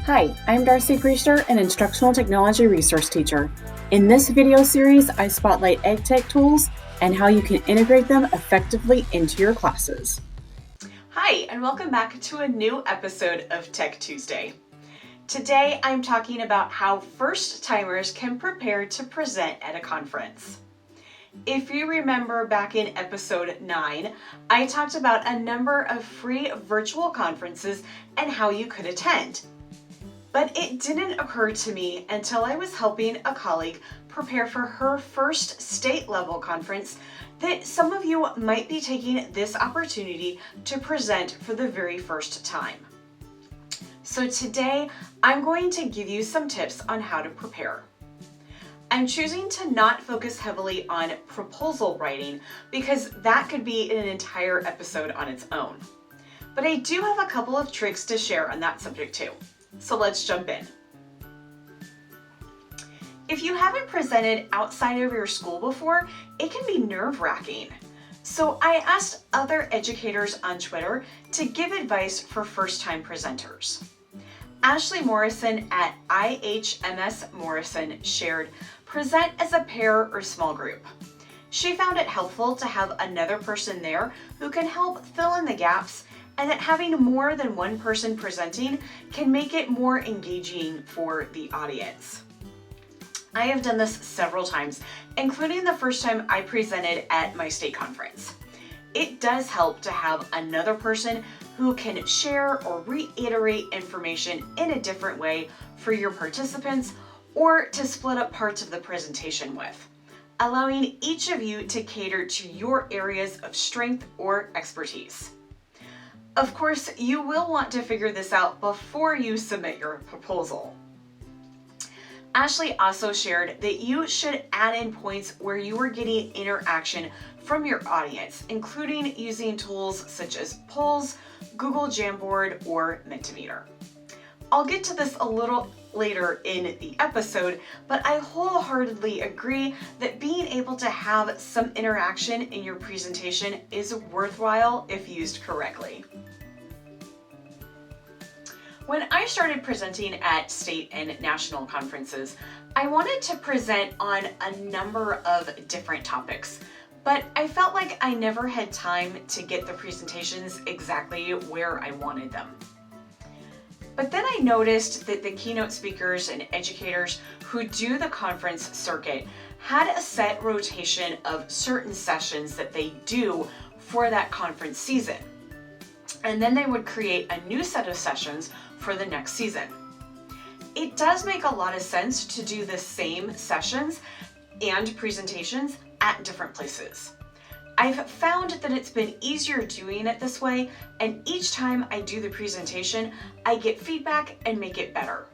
Hi, I'm Darcy Priester, an Instructional Technology Resource Teacher. In this video series, I spotlight EdTech tools and how you can integrate them effectively into your classes. Hi, and welcome back to a new episode of Tech Tuesday. Today, I'm talking about how first-timers can prepare to present at a conference. If you remember back in episode 9, I talked about a number of free virtual conferences and how you could attend. But it didn't occur to me until I was helping a colleague prepare for her first state-level conference that some of you might be taking this opportunity to present for the very first time. So today, I'm going to give you some tips on how to prepare. I'm choosing to not focus heavily on proposal writing because that could be an entire episode on its own. But I do have a couple of tricks to share on that subject too. So let's jump in. If you haven't presented outside of your school before, it can be nerve-wracking. So I asked other educators on Twitter to give advice for first-time presenters. Ashley Morrison at IHMS Morrison shared, "Present as a pair or small group." She found it helpful to have another person there who can help fill in the gaps, and that having more than one person presenting can make it more engaging for the audience. I have done this several times, including the first time I presented at my state conference. It does help to have another person who can share or reiterate information in a different way for your participants, or to split up parts of the presentation with, allowing each of you to cater to your areas of strength or expertise. Of course, you will want to figure this out before you submit your proposal. Ashley also shared that you should add in points where you are getting interaction from your audience, including using tools such as polls, Google Jamboard, or Mentimeter. I'll get to this a little later in the episode, but I wholeheartedly agree that being able to have some interaction in your presentation is worthwhile if used correctly. When I started presenting at state and national conferences, I wanted to present on a number of different topics, but I felt like I never had time to get the presentations exactly where I wanted them. But then I noticed that the keynote speakers and educators who do the conference circuit had a set rotation of certain sessions that they do for that conference season. And then they would create a new set of sessions for the next season. It does make a lot of sense to do the same sessions and presentations at different places. I've found that it's been easier doing it this way, and each time I do the presentation, I get feedback and make it better.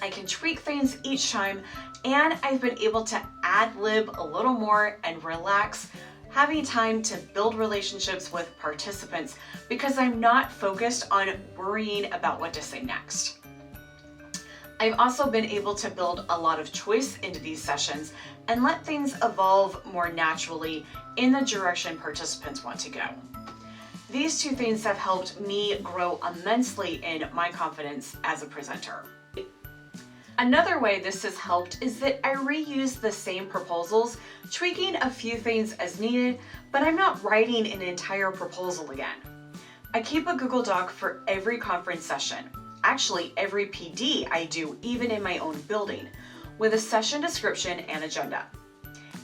I can tweak things each time, and I've been able to ad-lib a little more and relax, having time to build relationships with participants because I'm not focused on worrying about what to say next. I've also been able to build a lot of choice into these sessions and let things evolve more naturally in the direction participants want to go. These two things have helped me grow immensely in my confidence as a presenter. Another way this has helped is that I reuse the same proposals, tweaking a few things as needed, but I'm not writing an entire proposal again. I keep a Google Doc for every conference session, actually every PD I do, even in my own building, with a session description and agenda.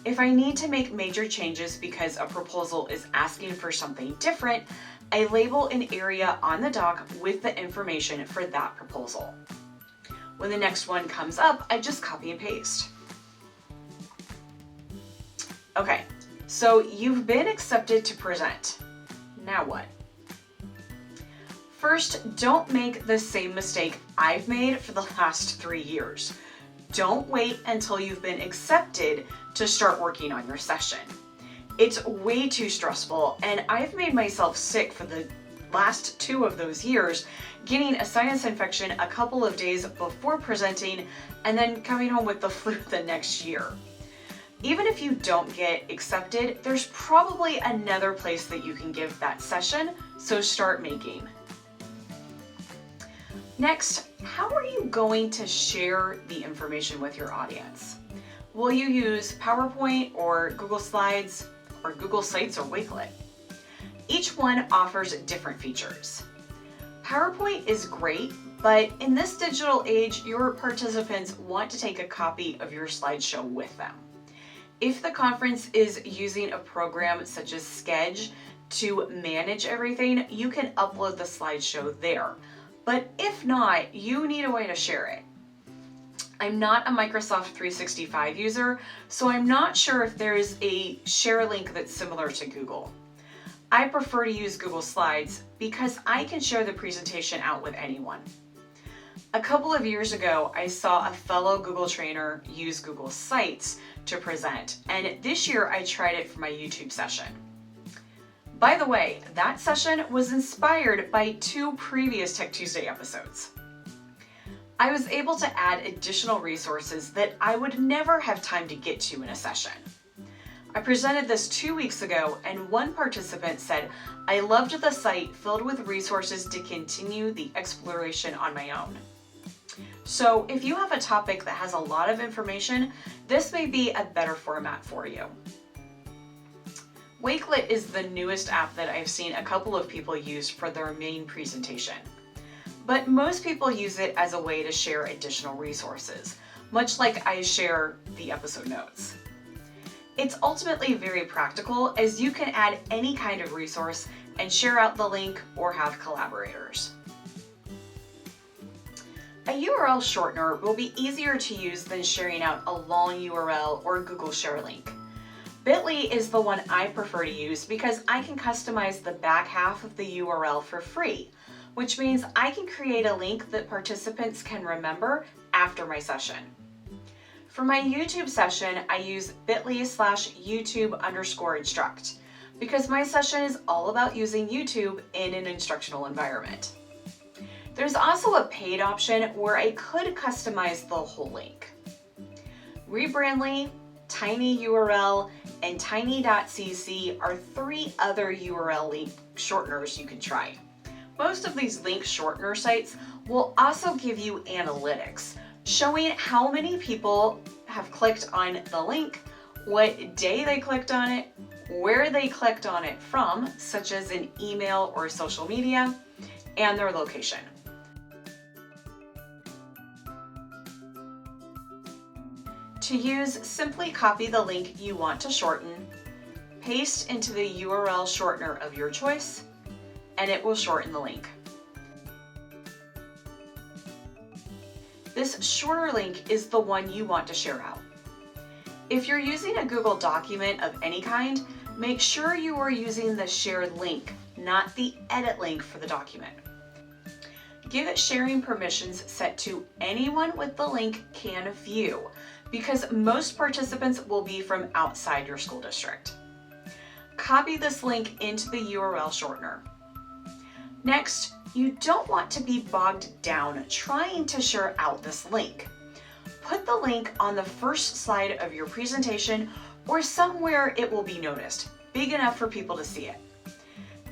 If I need to make major changes because a proposal is asking for something different, I label an area on the doc with the information for that proposal. When the next one comes up, I just copy and paste. Okay, so you've been accepted to present. Now what? First, don't make the same mistake I've made for the last 3 years. Don't wait until you've been accepted to start working on your session. It's way too stressful, and I've made myself sick for the last 2 of those years, getting a sinus infection a couple of days before presenting and then coming home with the flu the next year. Even if you don't get accepted, there's probably another place that you can give that session, so start making. Next, How are you going to share the information with your audience? Will you use PowerPoint or Google Slides or Google Sites or Wakelet? Each one offers different features. PowerPoint is great, but in this digital age, your participants want to take a copy of your slideshow with them. If the conference is using a program such as Sketch to manage everything, you can upload the slideshow there. But if not, you need a way to share it. I'm not a Microsoft 365 user, so I'm not sure if there is a share link that's similar to Google. I prefer to use Google Slides because I can share the presentation out with anyone. A couple of years ago, I saw a fellow Google trainer use Google Sites to present, and this year I tried it for my YouTube session. By the way, that session was inspired by 2 previous Tech Tuesday episodes. I was able to add additional resources that I would never have time to get to in a session. I presented this 2 weeks ago, and one participant said, "I loved the site filled with resources to continue the exploration on my own." So if you have a topic that has a lot of information, this may be a better format for you. Wakelet is the newest app that I've seen a couple of people use for their main presentation. But most people use it as a way to share additional resources, much like I share the episode notes. It's ultimately very practical, as you can add any kind of resource and share out the link or have collaborators. A URL shortener will be easier to use than sharing out a long URL or Google Share link. Bitly is the one I prefer to use because I can customize the back half of the URL for free, which means I can create a link that participants can remember after my session. For my YouTube session, I use bit.ly/YouTube_instruct because my session is all about using YouTube in an instructional environment. There's also a paid option where I could customize the whole link. Rebrandly, tinyURL, and tiny.cc are 3 other URL link shorteners you can try. Most of these link shortener sites will also give you analytics, showing how many people have clicked on the link, what day they clicked on it, where they clicked on it from, such as an email or social media, and their location. To use, simply copy the link you want to shorten, paste into the URL shortener of your choice, and it will shorten the link. This shorter link is the one you want to share out. If you're using a Google document of any kind, make sure you are using the shared link, not the edit link for the document. Give it sharing permissions set to anyone with the link can view, because most participants will be from outside your school district. Copy this link into the URL shortener. Next, you don't want to be bogged down trying to share out this link. Put the link on the first slide of your presentation or somewhere it will be noticed, big enough for people to see it.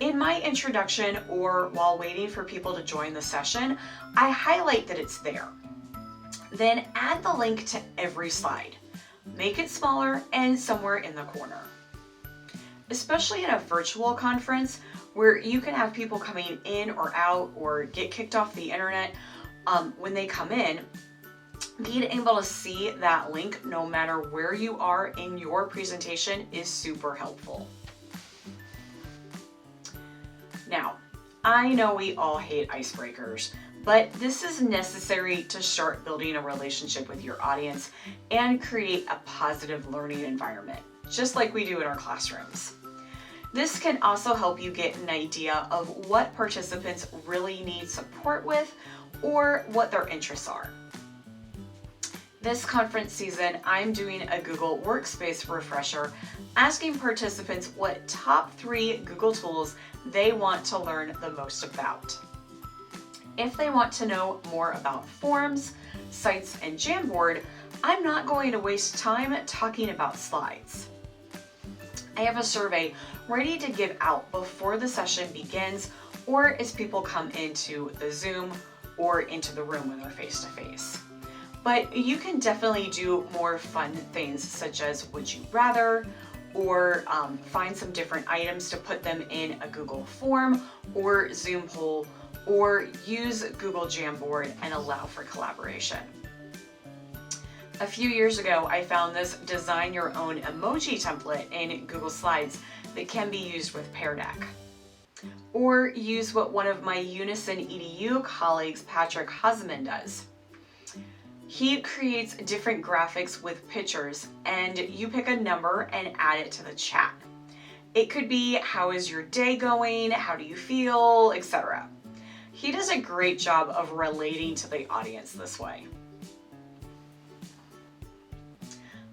In my introduction or while waiting for people to join the session, I highlight that it's there. Then add the link to every slide. Make it smaller and somewhere in the corner. Especially in a virtual conference where you can have people coming in or out or get kicked off the internet, when they come in, being able to see that link no matter where you are in your presentation is super helpful. Now, I know we all hate icebreakers, but this is necessary to start building a relationship with your audience and create a positive learning environment, just like we do in our classrooms. This can also help you get an idea of what participants really need support with or what their interests are. This conference season, I'm doing a Google Workspace refresher, asking participants what top 3 Google tools they want to learn the most about. If they want to know more about forms, sites, and Jamboard, I'm not going to waste time talking about slides. I have a survey ready to give out before the session begins or as people come into the Zoom or into the room when they're face-to-face. But you can definitely do more fun things such as would you rather, or find some different items to put them in a Google form or Zoom poll, or use Google Jamboard and allow for collaboration. A few years ago, I found this design your own emoji template in Google Slides that can be used with Pear Deck. Or use what one of my Unison EDU colleagues, Patrick Husman, does. He creates different graphics with pictures, and you pick a number and add it to the chat. It could be, how is your day going? How do you feel? Etc. He does a great job of relating to the audience this way.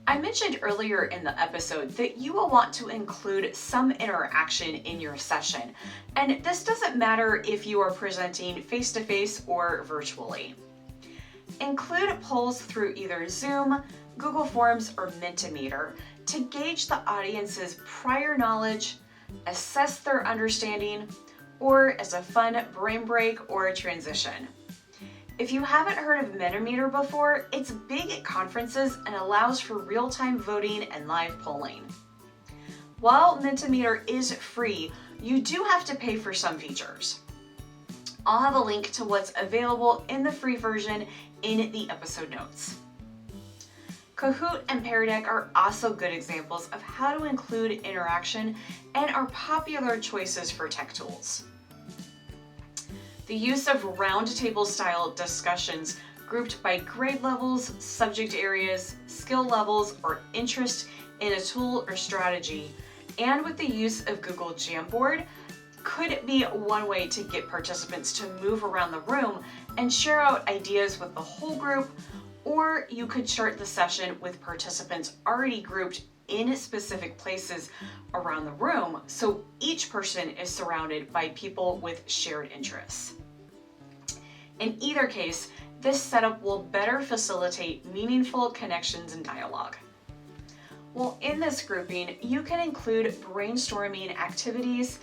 I mentioned earlier in the episode that you will want to include some interaction in your session, and this doesn't matter if you are presenting face-to-face or virtually. Include polls through either Zoom, Google Forms, or Mentimeter to gauge the audience's prior knowledge, assess their understanding, or as a fun brain break or a transition. If you haven't heard of Mentimeter before, it's big at conferences and allows for real-time voting and live polling. While Mentimeter is free, you do have to pay for some features. I'll have a link to what's available in the free version in the episode notes. Kahoot and Pear Deck are also good examples of how to include interaction and are popular choices for tech tools. The use of roundtable style discussions grouped by grade levels, subject areas, skill levels, or interest in a tool or strategy, and with the use of Google Jamboard, could be one way to get participants to move around the room and share out ideas with the whole group, or you could start the session with participants already grouped in specific places around the room, so each person is surrounded by people with shared interests. In either case, this setup will better facilitate meaningful connections and dialogue. Well, in this grouping, you can include brainstorming activities,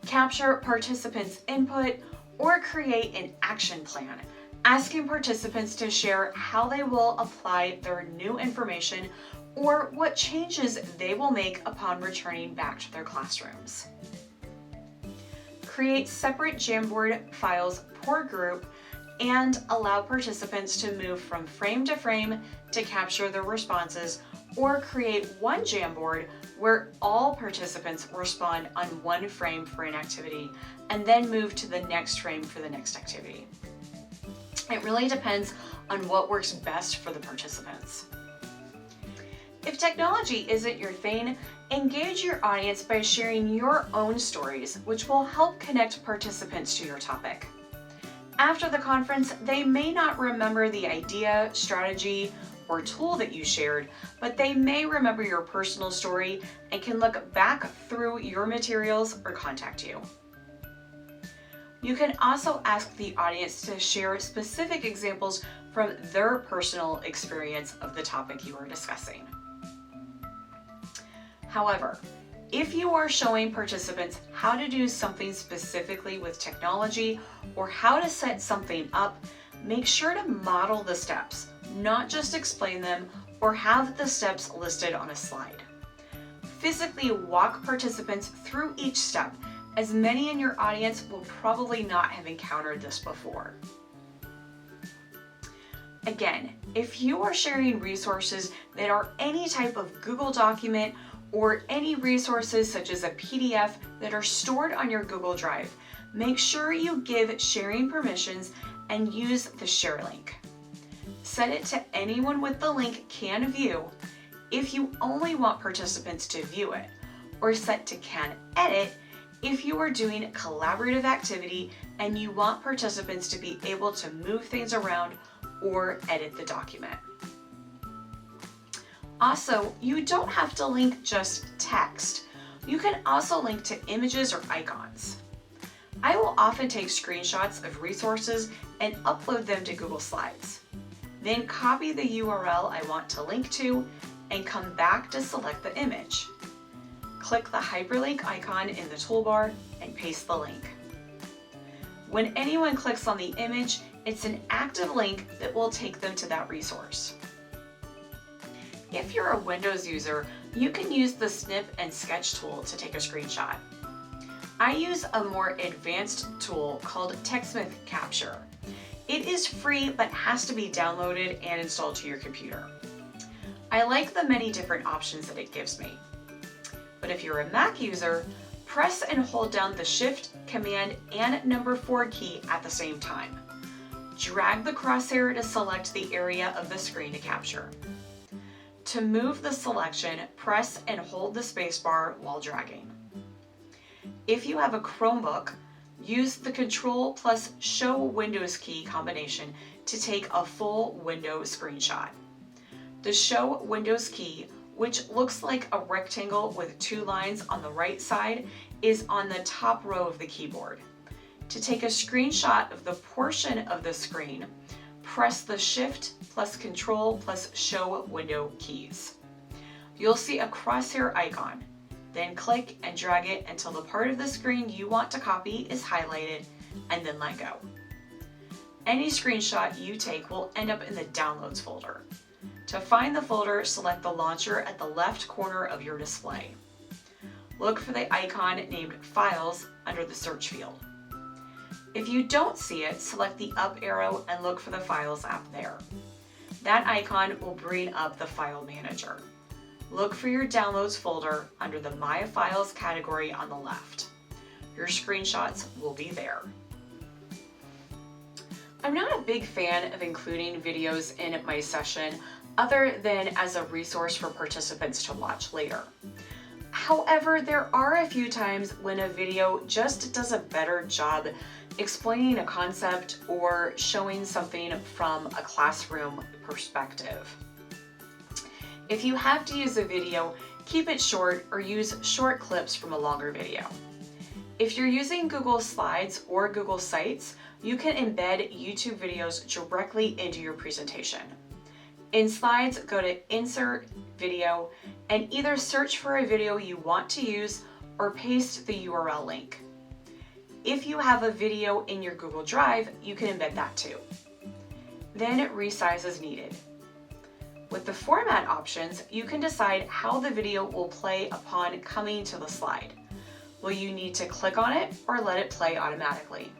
capture participants' input, or create an action plan, asking participants to share how they will apply their new information or what changes they will make upon returning back to their classrooms. Create separate Jamboard files per group and allow participants to move from frame to frame to capture their responses, or create one Jamboard where all participants respond on one frame for an activity and then move to the next frame for the next activity. It really depends on what works best for the participants. If technology isn't your thing, engage your audience by sharing your own stories, which will help connect participants to your topic. After the conference, they may not remember the idea, strategy, or tool that you shared, but they may remember your personal story and can look back through your materials or contact you. You can also ask the audience to share specific examples from their personal experience of the topic you are discussing. However, if you are showing participants how to do something specifically with technology or how to set something up, make sure to model the steps, not just explain them or have the steps listed on a slide. Physically walk participants through each step, as many in your audience will probably not have encountered this before. Again, if you are sharing resources that are any type of Google document or any resources such as a PDF that are stored on your Google Drive, make sure you give sharing permissions and use the share link. Set it to anyone with the link can view if you only want participants to view it, or set to can edit if you are doing a collaborative activity and you want participants to be able to move things around or edit the document. Also, you don't have to link just text. You can also link to images or icons. I will often take screenshots of resources and upload them to Google Slides. Then copy the URL I want to link to and come back to select the image. Click the hyperlink icon in the toolbar and paste the link. When anyone clicks on the image, It's an active link that will take them to that resource. If you're a Windows user, you can use the Snip and Sketch tool to take a screenshot. I use a more advanced tool called TOBY Capture. It is free but has to be downloaded and installed to your computer. I like the many different options that it gives me. But if you're a Mac user, press and hold down the Shift, Command, and number 4 key at the same time. Drag the crosshair to select the area of the screen to capture. To move the selection, press and hold the spacebar while dragging. If you have a Chromebook, use the Control plus Show Windows key combination to take a full window screenshot. The Show Windows key, which looks like a rectangle with 2 lines on the right side, is on the top row of the keyboard. To take a screenshot of the portion of the screen, press the Shift plus Control plus Show Window keys. You'll see a crosshair icon. Then click and drag it until the part of the screen you want to copy is highlighted, and then let go. Any screenshot you take will end up in the Downloads folder. To find the folder, select the launcher at the left corner of your display. Look for the icon named Files under the search field. If you don't see it, select the up arrow and look for the Files app there. That icon will bring up the file manager. Look for your Downloads folder under the My Files category on the left. Your screenshots will be there. I'm not a big fan of including videos in my session other than as a resource for participants to watch later. However, there are a few times when a video just does a better job explaining a concept or showing something from a classroom perspective. If you have to use a video, keep it short or use short clips from a longer video. If you're using Google Slides or Google Sites, you can embed YouTube videos directly into your presentation. In Slides, go to Insert, Video, and either search for a video you want to use or paste the URL link. If you have a video in your Google Drive, you can embed that too. Then resize as needed. With the format options, you can decide how the video will play upon coming to the slide. Will you need to click on it or let it play automatically?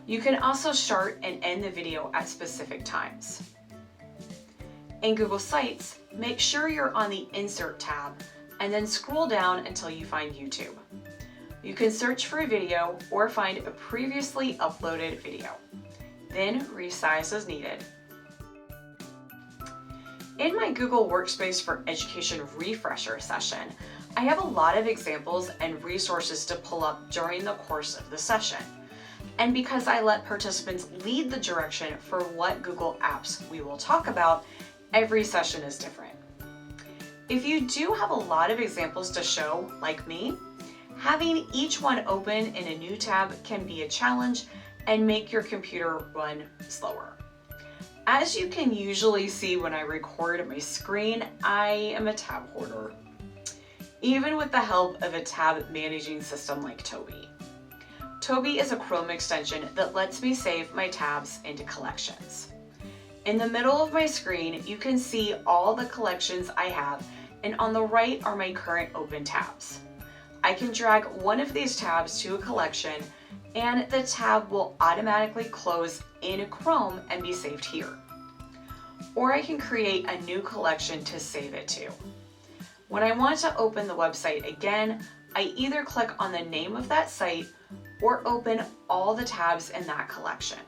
You can also start and end the video at specific times. In Google Sites, make sure you're on the Insert tab and then scroll down until you find YouTube. You can search for a video or find a previously uploaded video. Then resize as needed. In my Google Workspace for Education refresher session, I have a lot of examples and resources to pull up during the course of the session. And because I let participants lead the direction for what Google apps we will talk about, every session is different. If you do have a lot of examples to show, like me, having each one open in a new tab can be a challenge and make your computer run slower. As you can usually see when I record my screen, I am a tab hoarder, even with the help of a tab managing system like TOBY. TOBY is a Chrome extension that lets me save my tabs into collections. In the middle of my screen, you can see all the collections I have, and on the right are my current open tabs. I can drag one of these tabs to a collection, and the tab will automatically close in Chrome and be saved here. Or I can create a new collection to save it to. When I want to open the website again, I either click on the name of that site or open all the tabs in that collection.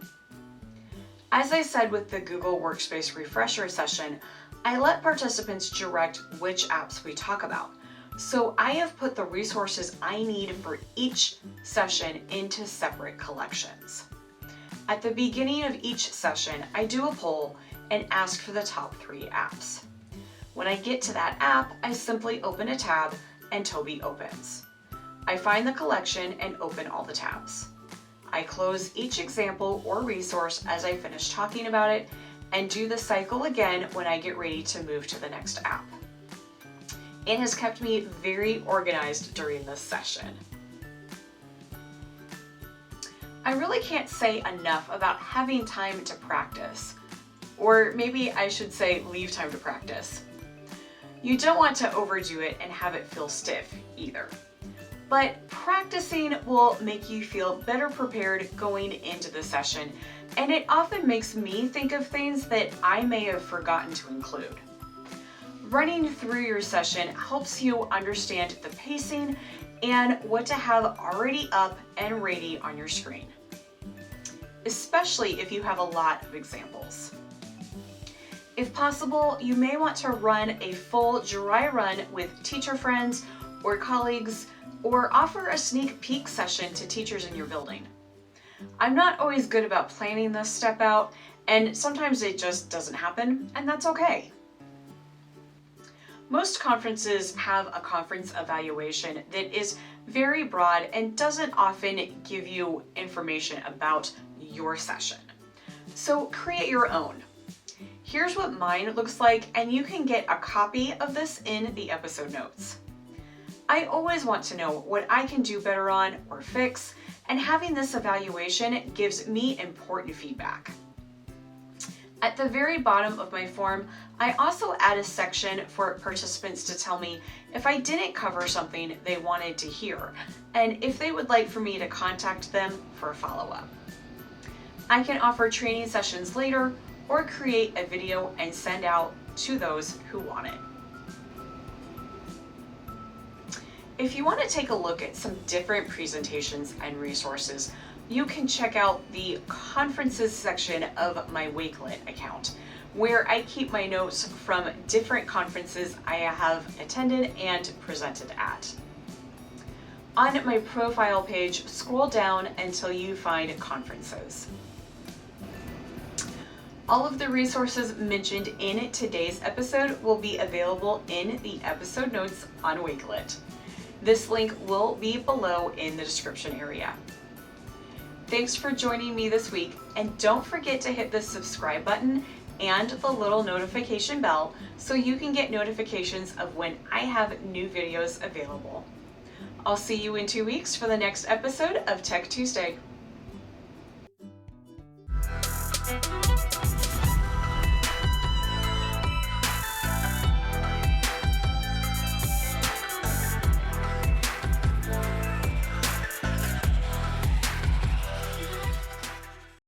As I said with the Google Workspace refresher session, I let participants direct which apps we talk about. So I have put the resources I need for each session into separate collections. At the beginning of each session, I do a poll and ask for the top 3 apps. When I get to that app, I simply open a tab and TOBY opens. I find the collection and open all the tabs. I close each example or resource as I finish talking about it and do the cycle again when I get ready to move to the next app. It has kept me very organized during this session. I really can't say enough about having time to practice. Or maybe I should say leave time to practice. You don't want to overdo it and have it feel stiff either. But practicing will make you feel better prepared going into the session, and it often makes me think of things that I may have forgotten to include. Running through your session helps you understand the pacing and what to have already up and ready on your screen, especially if you have a lot of examples. If possible, you may want to run a full dry run with teacher friends or colleagues, or offer a sneak peek session to teachers in your building. I'm not always good about planning this step out, and sometimes it just doesn't happen, and that's okay. Most conferences have a conference evaluation that is very broad and doesn't often give you information about your session. So create your own. Here's what mine looks like, and you can get a copy of this in the episode notes. I always want to know what I can do better on or fix, and having this evaluation gives me important feedback. At the very bottom of my form, I also add a section for participants to tell me if I didn't cover something they wanted to hear, and if they would like for me to contact them for a follow-up. I can offer training sessions later, or create a video and send out to those who want it. If you want to take a look at some different presentations and resources, you can check out the conferences section of my Wakelet account, where I keep my notes from different conferences I have attended and presented at. On my profile page, scroll down until you find conferences. All of the resources mentioned in today's episode will be available in the episode notes on Wakelet. This link will be below in the description area. Thanks for joining me this week, and don't forget to hit the subscribe button and the little notification bell so you can get notifications of when I have new videos available. I'll see you in 2 weeks for the next episode of Tech Tuesday.